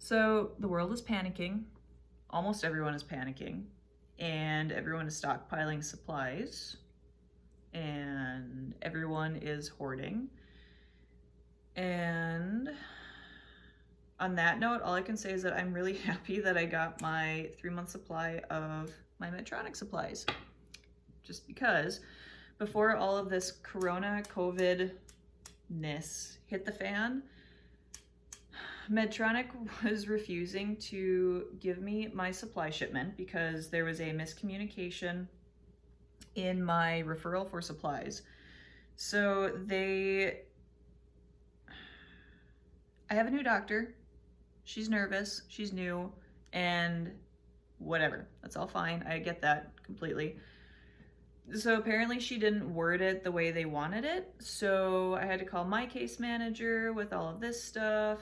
So the world is panicking. Almost everyone is panicking, and everyone is stockpiling supplies, and everyone is hoarding. And on that note, all I can say is that I'm really happy that I got my 3-month supply of my Medtronic supplies. Just because before all of this Corona COVID-ness hit the fan, Medtronic was refusing to give me my supply shipment because there was a miscommunication in my referral for supplies. So I have a new doctor. She's nervous, she's new, and whatever. That's all fine. I get that completely. So apparently she didn't word it the way they wanted it. So I had to call my case manager with all of this stuff.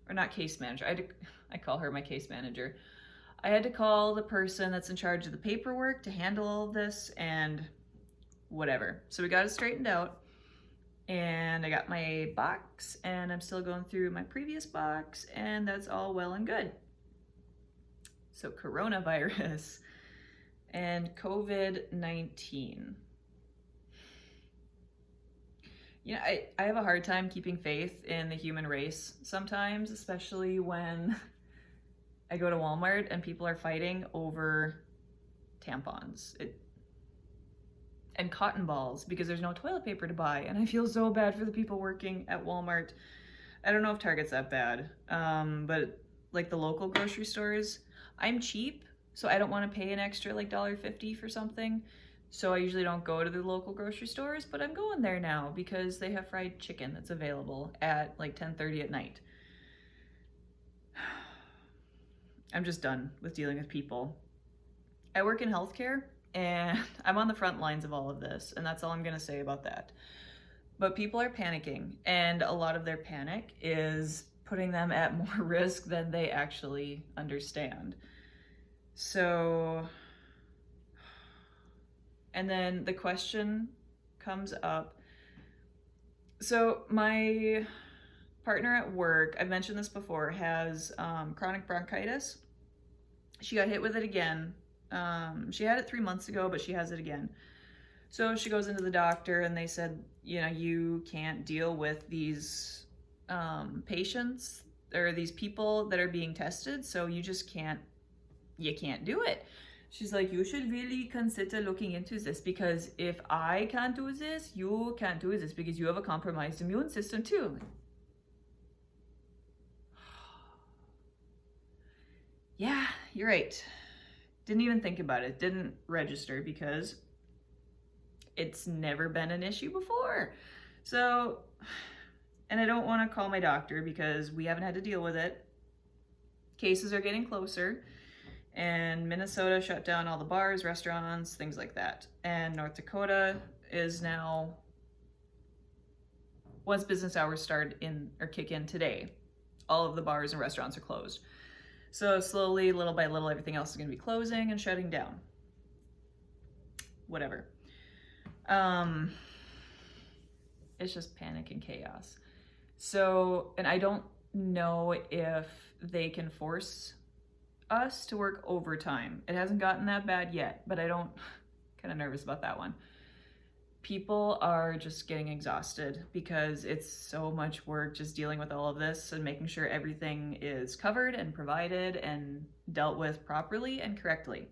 Or not case manager, I call her my case manager. I had to call the person that's in charge of the paperwork to handle all of this and whatever. So we got it straightened out, and I got my box, and I'm still going through my previous box, and that's all well and good. So coronavirus and COVID-19. You know, I have a hard time keeping faith in the human race sometimes, especially when I go to Walmart and people are fighting over tampons and cotton balls because there's no toilet paper to buy. And I feel so bad for the people working at Walmart. I don't know if Target's that bad, but like the local grocery stores, I'm cheap, so I don't want to pay an extra like $1.50 for something. So I usually don't go to the local grocery stores, but I'm going there now because they have fried chicken that's available at like 10:30 at night. I'm just done with dealing with people. I work in healthcare and I'm on the front lines of all of this, and that's all I'm gonna say about that. But people are panicking, and a lot of their panic is putting them at more risk than they actually understand. So, and then the question comes up. So my partner at work, I've mentioned this before, has chronic bronchitis. She got hit with it again. She had it 3 months ago, but she has it again. So she goes into the doctor and they said, you know, you can't deal with these patients or these people that are being tested, so you can't do it. She's like, you should really consider looking into this, because if I can't do this, you can't do this because you have a compromised immune system too. Yeah, you're right. Didn't even think about it. Didn't register because it's never been an issue before. So, and I don't want to call my doctor because we haven't had to deal with it. Cases are getting closer. And Minnesota shut down all the bars, restaurants, things like that. And North Dakota is now, once business hours kick in today, all of the bars and restaurants are closed. So slowly, little by little, everything else is going to be closing and shutting down. Whatever. It's just panic and chaos. So, and I don't know if they can force us to work overtime. It hasn't gotten that bad yet, but kind of nervous about that one. People are just getting exhausted because it's so much work just dealing with all of this and making sure everything is covered and provided and dealt with properly and correctly.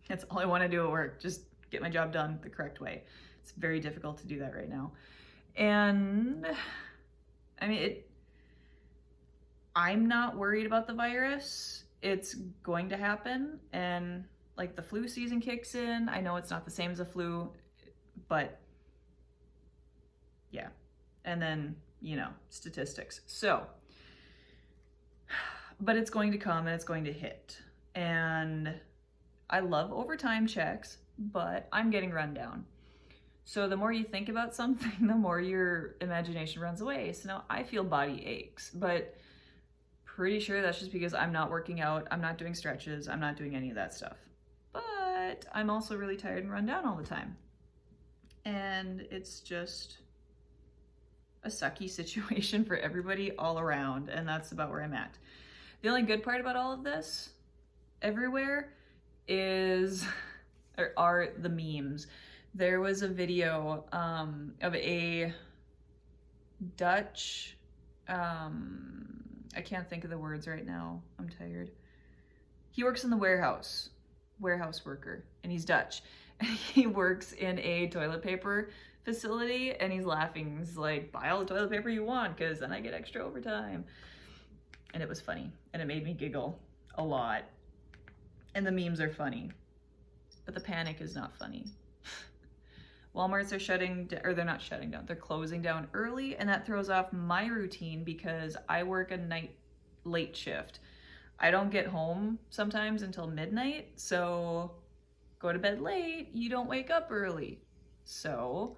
That's all I want to do at work, just get my job done the correct way. It's very difficult to do that right now. And I mean, I'm not worried about the virus. It's going to happen, and like the flu season kicks in. I know it's not the same as a flu, but yeah. And then, you know, statistics. So, but it's going to come and it's going to hit. And I love overtime checks, but I'm getting run down. So the more you think about something, the more your imagination runs away. So now I feel body aches, but pretty sure that's just because I'm not working out, I'm not doing stretches, I'm not doing any of that stuff. But I'm also really tired and run down all the time. And it's just a sucky situation for everybody all around, and that's about where I'm at. The only good part about all of this everywhere are the memes. There was a video of a Dutch, I can't think of the words right now, I'm tired. He works in the warehouse worker, and he's Dutch. He works in a toilet paper facility, and he's laughing. He's like, buy all the toilet paper you want, because then I get extra overtime. And it was funny, and it made me giggle a lot. And the memes are funny, but the panic is not funny. Walmarts are they're not shutting down, they're closing down early, and that throws off my routine because I work a late shift. I don't get home sometimes until midnight, so go to bed late, you don't wake up early. So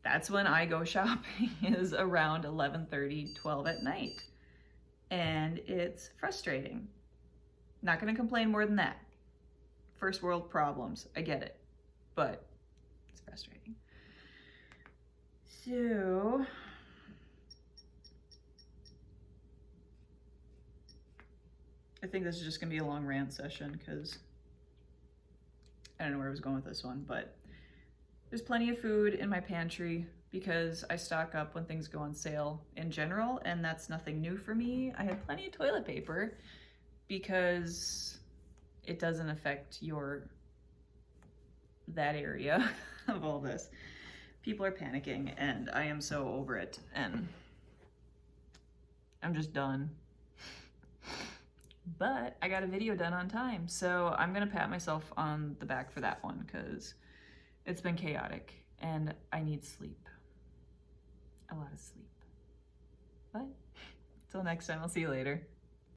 that's when I go shopping, is around 11:30, 12 at night. And it's frustrating. Not gonna complain more than that. First world problems, I get it, but it's frustrating. So, I think this is just gonna be a long rant session because I don't know where I was going with this one, but there's plenty of food in my pantry because I stock up when things go on sale in general, and that's nothing new for me. I have plenty of toilet paper because it doesn't affect that area of all this. People are panicking, and I am so over it, and I'm just done. But I got a video done on time, so I'm gonna pat myself on the back for that one because it's been chaotic and I need sleep. A lot of sleep. But until next time, I'll see you later.